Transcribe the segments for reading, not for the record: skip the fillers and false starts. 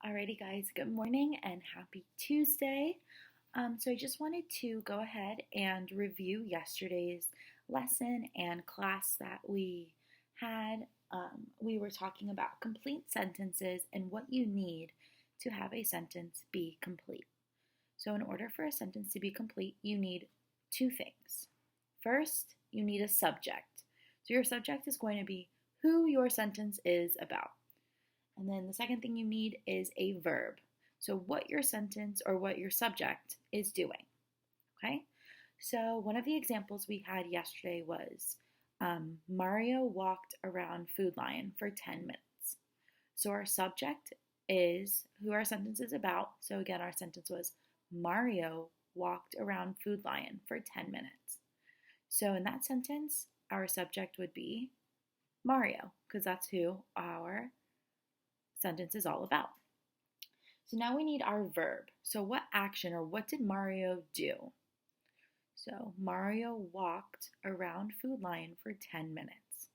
Alrighty guys, good morning and happy Tuesday. So I just wanted to go ahead and review yesterday's lesson and class that we had. We were talking about complete sentences and what you need to have a sentence be complete. So in order for a sentence to be complete, you need two things. First, you need a subject. So your subject is going to be who your sentence is about. And then the second thing you need is a verb. So what your sentence or what your subject is doing. Okay? So one of the examples we had yesterday was Mario walked around Food Lion for 10 minutes. So our subject is who our sentence is about. So again, our sentence was Mario walked around Food Lion for 10 minutes. So in that sentence, our subject would be Mario, because that's who our sentence is all about. So now we need our verb. So what action or what did Mario do? So Mario walked around Food Lion for 10 minutes.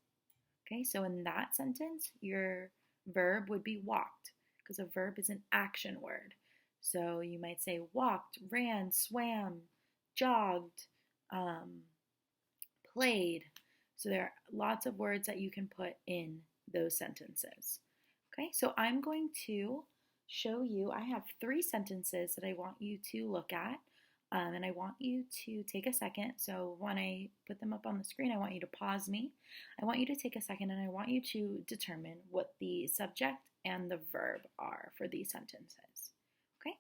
Okay, so in that sentence, your verb would be walked, because a verb is an action word. So you might say walked, ran, swam, jogged, played. So there are lots of words that you can put in those sentences. Okay, so I'm going to show you, I have 3 sentences that I want you to look at, and I want you to take a second. So when I put them up on the screen, I want you to pause me. I want you to take a second and I want you to determine what the subject and the verb are for these sentences. Okay?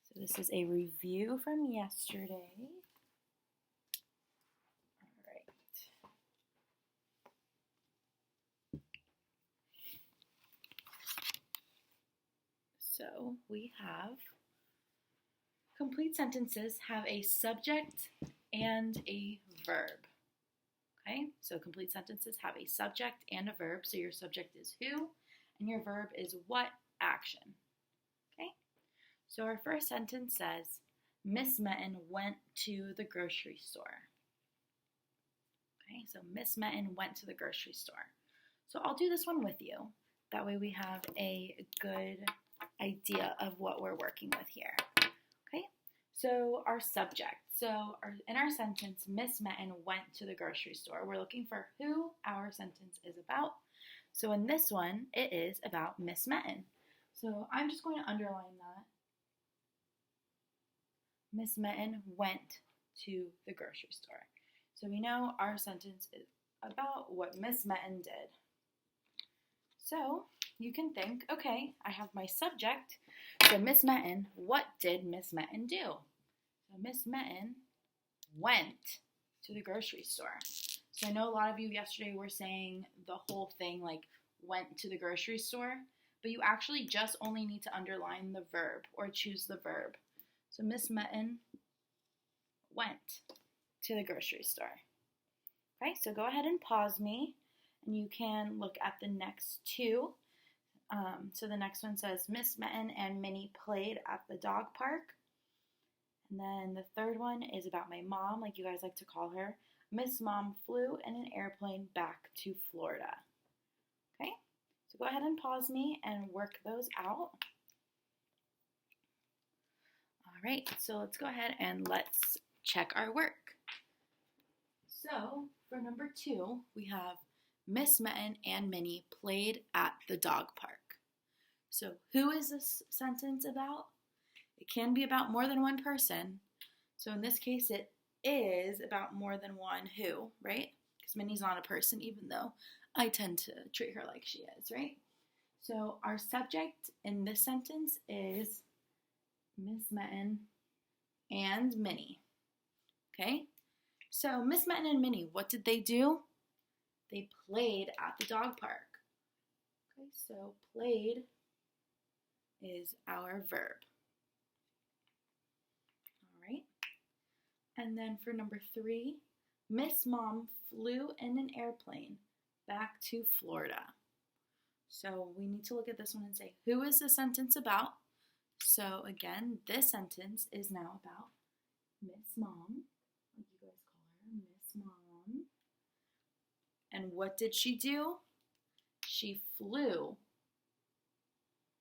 So this is a review from yesterday. So we have complete sentences have a subject and a verb. Okay, so complete sentences have a subject and a verb. So your subject is who and your verb is what action. Okay, so our first sentence says, Miss Metten went to the grocery store. Okay, so Miss Metten went to the grocery store. So I'll do this one with you. That way we have a good idea of what we're working with here. Okay, so our subject. So in our sentence, Miss Metten went to the grocery store. We're looking for who our sentence is about. So in this one, it is about Miss Metten. So I'm just going to underline that. Miss Metten went to the grocery store. So we know our sentence is about what Miss Metten did. So you can think, okay, I have my subject. So Miss Metten, what did Miss Metten do? So Miss Metten went to the grocery store. So I know a lot of you yesterday were saying the whole thing like went to the grocery store, but you actually just only need to underline the verb or choose the verb. So Miss Metten went to the grocery store. Okay, so go ahead and pause me and you can look at the next 2. So the next one says, Miss Metten and Minnie played at the dog park. And then the third one is about my mom, like you guys like to call her. Miss Mom flew in an airplane back to Florida. Okay, so go ahead and pause me and work those out. All right, so let's go ahead and let's check our work. So for number 2, we have Miss Metten and Minnie played at the dog park. So who is this sentence about? It can be about more than one person. So in this case, it is about more than one who, right? Because Minnie's not a person, even though I tend to treat her like she is, right? So our subject in this sentence is Miss Metten and Minnie. Okay? So Miss Metten and Minnie, what did they do? They played at the dog park. Okay, so played is our verb. All right. And then for number 3, Miss Mom flew in an airplane back to Florida. So we need to look at this one and say, who is the sentence about? So again, this sentence is now about Miss Mom, like you guys call her, Miss Mom. And what did she do? she flew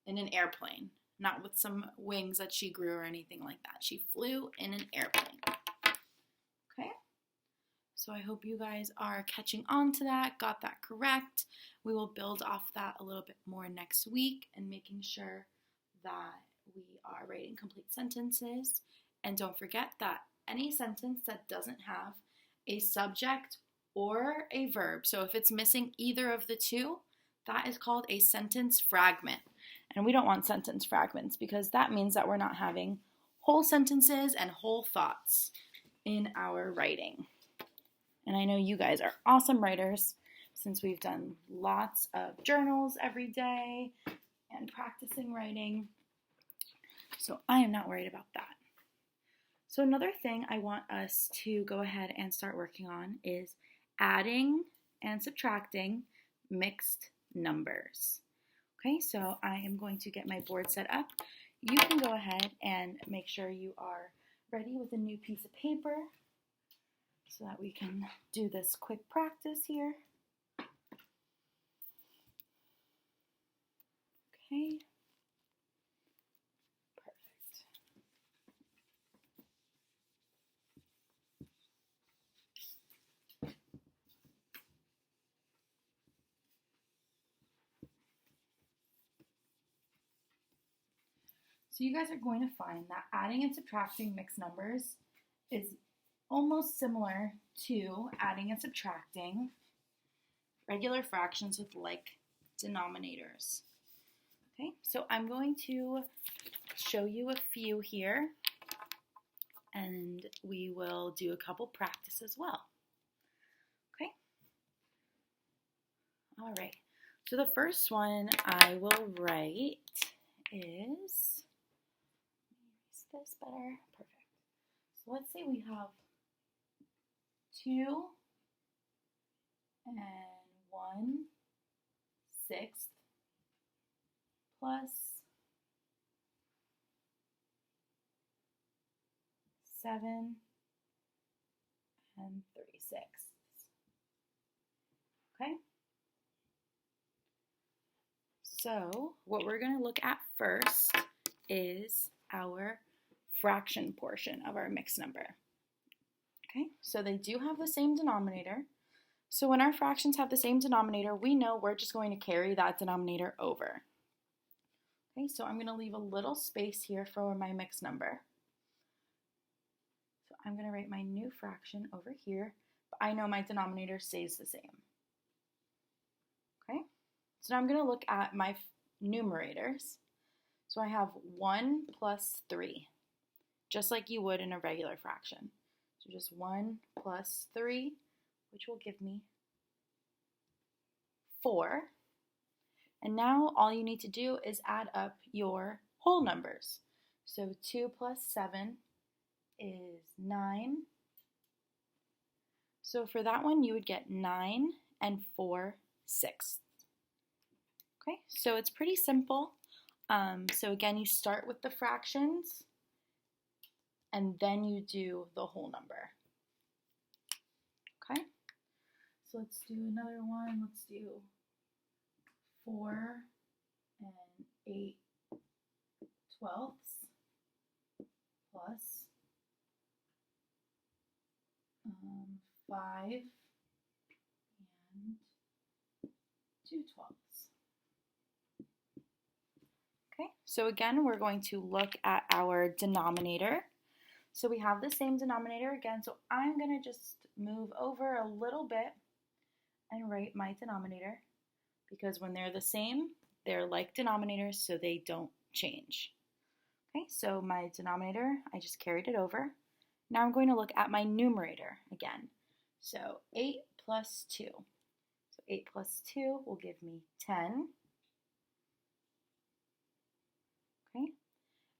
in an airplane, not with some wings that she grew or anything like that. She flew in an airplane. Okay? So I hope you guys are catching on to that, got that correct. We will build off that a little bit more next week and making sure that we are writing complete sentences. And don't forget that any sentence that doesn't have a subject or a verb, so if it's missing either of the two, that is called a sentence fragment. And we don't want sentence fragments because that means that we're not having whole sentences and whole thoughts in our writing. And I know you guys are awesome writers since we've done lots of journals every day and practicing writing. So I am not worried about that. So another thing I want us to go ahead and start working on is adding and subtracting mixed numbers. Okay, so I am going to get my board set up. You can go ahead and make sure you are ready with a new piece of paper so that we can do this quick practice here. Okay. Perfect. So you guys are going to find that adding and subtracting mixed numbers is almost similar to adding and subtracting regular fractions with like denominators. Okay, so I'm going to show you a few here, and we will do a couple practice as well. Okay, all right, so the first one I will write is, let me erase this better, perfect. So let's say we have 2 and 1/6 plus 7 and 3/6. Okay? So what we're going to look at first is our fraction portion of our mixed number. Okay, so they do have the same denominator. So when our fractions have the same denominator, we know we're just going to carry that denominator over. Okay, so I'm going to leave a little space here for my mixed number. So I'm going to write my new fraction over here, but I know my denominator stays the same. Okay, so now I'm going to look at my numerators. So I have 1 plus 3, just like you would in a regular fraction. So just 1 plus 3, which will give me 4. And now all you need to do is add up your whole numbers. So 2 plus 7 is 9. So for that one, you would get 9 and 4/6. Okay, so it's pretty simple. So again, you start with the fractions, and then you do the whole number. Okay, so let's do another one. Let's do 4 and 8/12 plus 5 and 2/12. Okay, so again, we're going to look at our denominator. So we have the same denominator again, so I'm going to just move over a little bit and write my denominator, because when they're the same, they're like denominators, so they don't change. Okay, so my denominator, I just carried it over. Now I'm going to look at my numerator again. So 8 plus 2. So 8 plus 2 will give me 10. Okay,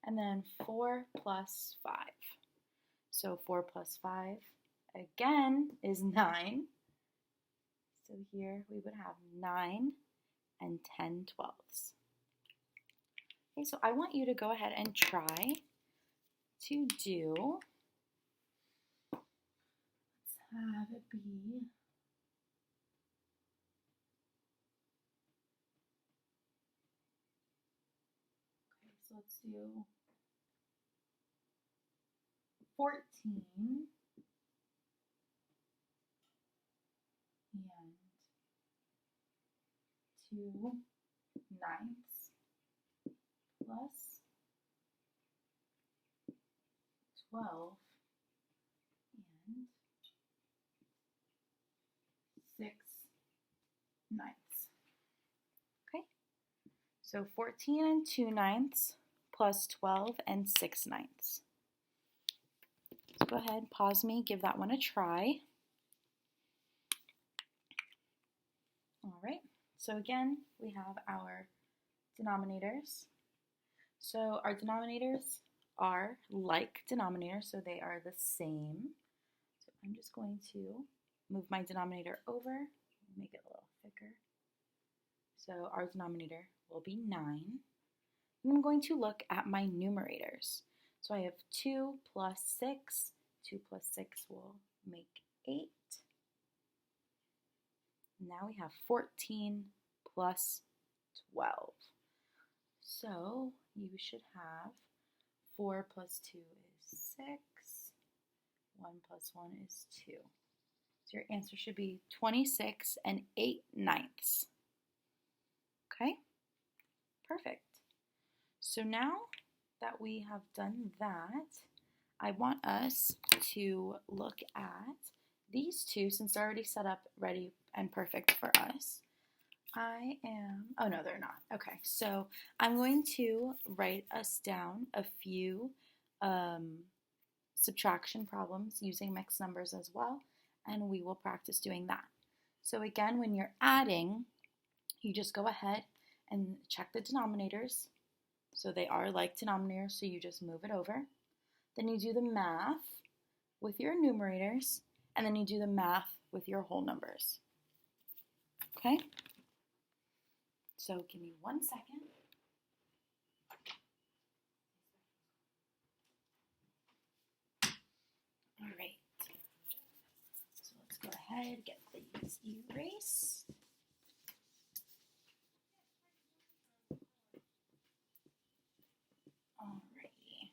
and then 4 plus 5. So 4 plus 5 again is 9. So here we would have 9 and 10/12. Okay, so I want you to go ahead and try to do, let's have it be let's do 14 and 2/9 plus 12 and 6/9. Okay, so 14 and 2/9 plus 12 and 6/9. So go ahead, pause me, give that one a try. All right, so again, we have our denominators. So our denominators are like denominators, so they are the same. So I'm just going to move my denominator over, make it a little thicker. So our denominator will be 9. And I'm going to look at my numerators. So I have 2 plus 6. 2 plus 6 will make 8. Now we have 14 plus 12. So you should have 4 plus 2 is 6. 1 plus 1 is 2. So your answer should be 26 and 8/9. Okay, perfect. So now that we have done that, I want us to look at these two, since they're already set up, ready, and perfect for us. Oh no, they're not. Okay, so I'm going to write us down a few subtraction problems using mixed numbers as well, and we will practice doing that. So again, when you're adding, you just go ahead and check the denominators. So they are like denominators, so you just move it over. Then you do the math with your numerators, and then you do the math with your whole numbers. Okay? So give me 1 second. All right. So let's go ahead, get these erased. Alrighty.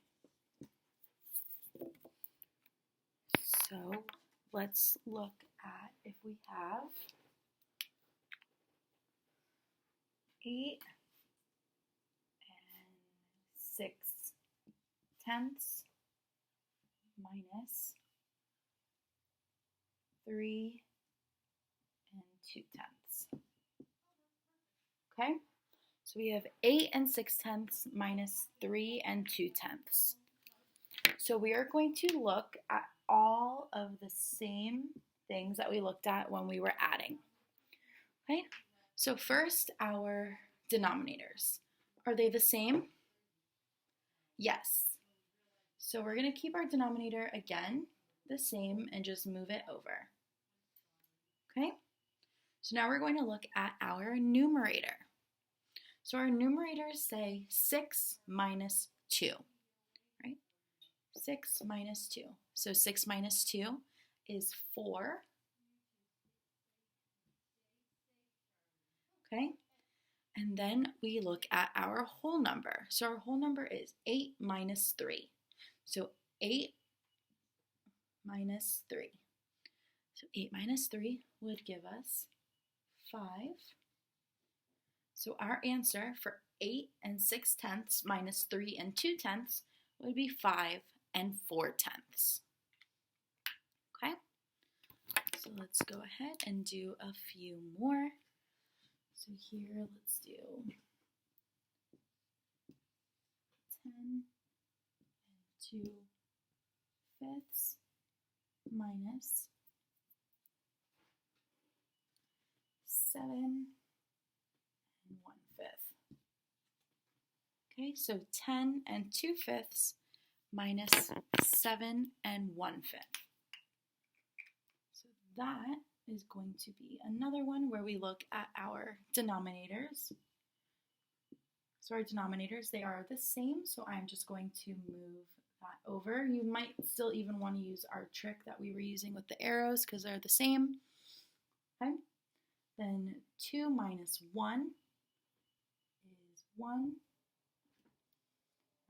So let's look at if we have 8 and 6/10 minus 3 and 2/10. Okay, so we have 8 and 6/10 minus 3 and 2/10. So we are going to look at all of the same things that we looked at when we were adding. Okay, so first our denominators. Are they the same? Yes. So we're going to keep our denominator again the same and just move it over. Okay, so now we're going to look at our numerator. So our numerators say 6 minus 2, right? 6 minus 2. So 6 minus 2 is 4. Okay, and then we look at our whole number. So our whole number is 8 minus 3. So 8 minus 3. So 8 minus 3 would give us 5. So our answer for 8 and 6/10 minus 3 and 2/10 would be 5 and 4/10. Okay, so let's go ahead and do a few more. So here, let's do 10 and 2/5 minus 7 and 1/5. Okay, so 10 and 2/5 minus 7 and 1/5. So that is going to be another one where we look at our denominators. So our denominators, they are the same, so I'm just going to move that over. You might still even want to use our trick that we were using with the arrows because they're the same. Okay, then 2 minus 1 is 1.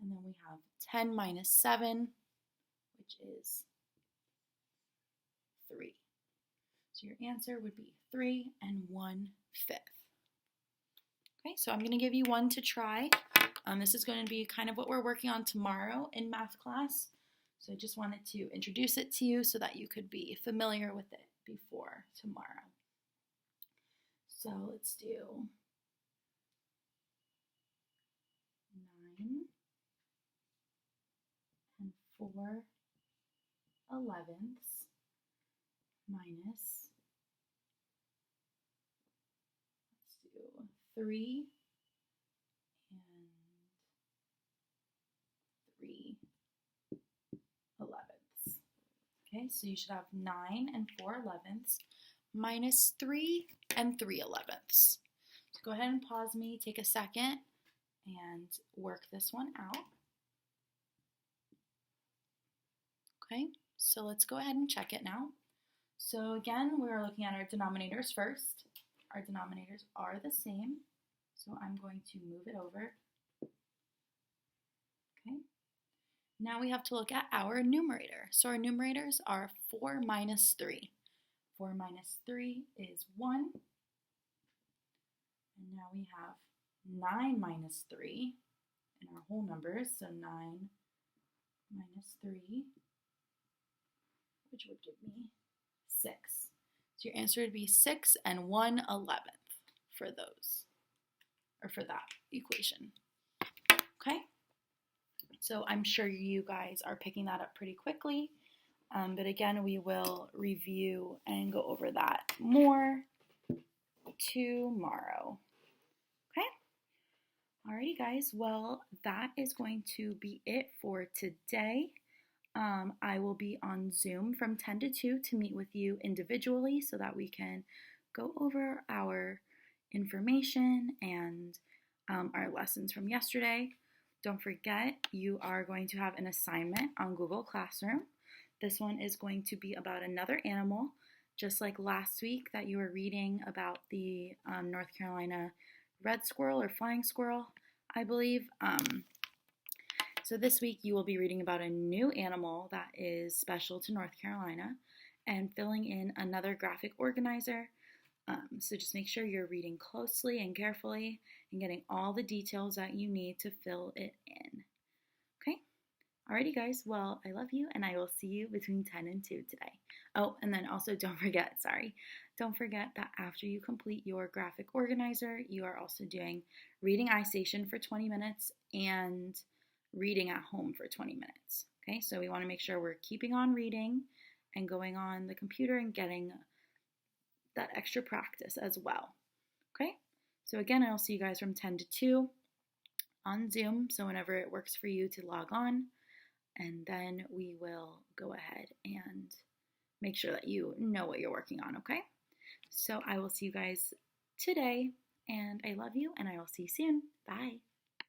And then we have 10 minus 7, which is 3. So your answer would be 3 1/5. Okay, so I'm going to give you one to try. This is going to be kind of what we're working on tomorrow in math class. So I just wanted to introduce it to you so that you could be familiar with it before tomorrow. So let's do 9 4/11 minus, let's do 3 3/11. Okay, so you should have 9 4/11 minus 3 3/11. So go ahead and pause me, take a second, and work this one out. Okay, so let's go ahead and check it now. So again, we're looking at our denominators first. Our denominators are the same, so I'm going to move it over. Okay. Now we have to look at our numerator. So our numerators are 4 minus 3. 4 minus 3 is 1. And now we have 9 minus 3 in our whole numbers. So 9 minus 3, which would give me 6. So your answer would be 6 1/11 for those, or for that equation. Okay? So I'm sure you guys are picking that up pretty quickly. But again, we will review and go over that more tomorrow. Okay? Alrighty, guys. Well, that is going to be it for today. I will be on Zoom from 10 to 2 to meet with you individually so that we can go over our information and our lessons from yesterday. Don't forget, you are going to have an assignment on Google Classroom. This one is going to be about another animal, just like last week that you were reading about the North Carolina red squirrel or flying squirrel, I believe. So this week you will be reading about a new animal that is special to North Carolina and filling in another graphic organizer. So just make sure you're reading closely and carefully and getting all the details that you need to fill it in. Okay? Alrighty, guys. Well, I love you, and I will see you between 10 and 2 today. Oh, and then also don't forget that after you complete your graphic organizer, you are also doing reading iStation for 20 minutes and reading at home for 20 minutes. Okay? So we want to make sure we're keeping on reading and going on the computer and getting that extra practice as well. Okay? So again, I'll see you guys from 10 to 2 on Zoom, so whenever it works for you to log on, and then we will go ahead and make sure that you know what you're working on, okay? So I will see you guys today, and I love you, and I will see you soon. Bye.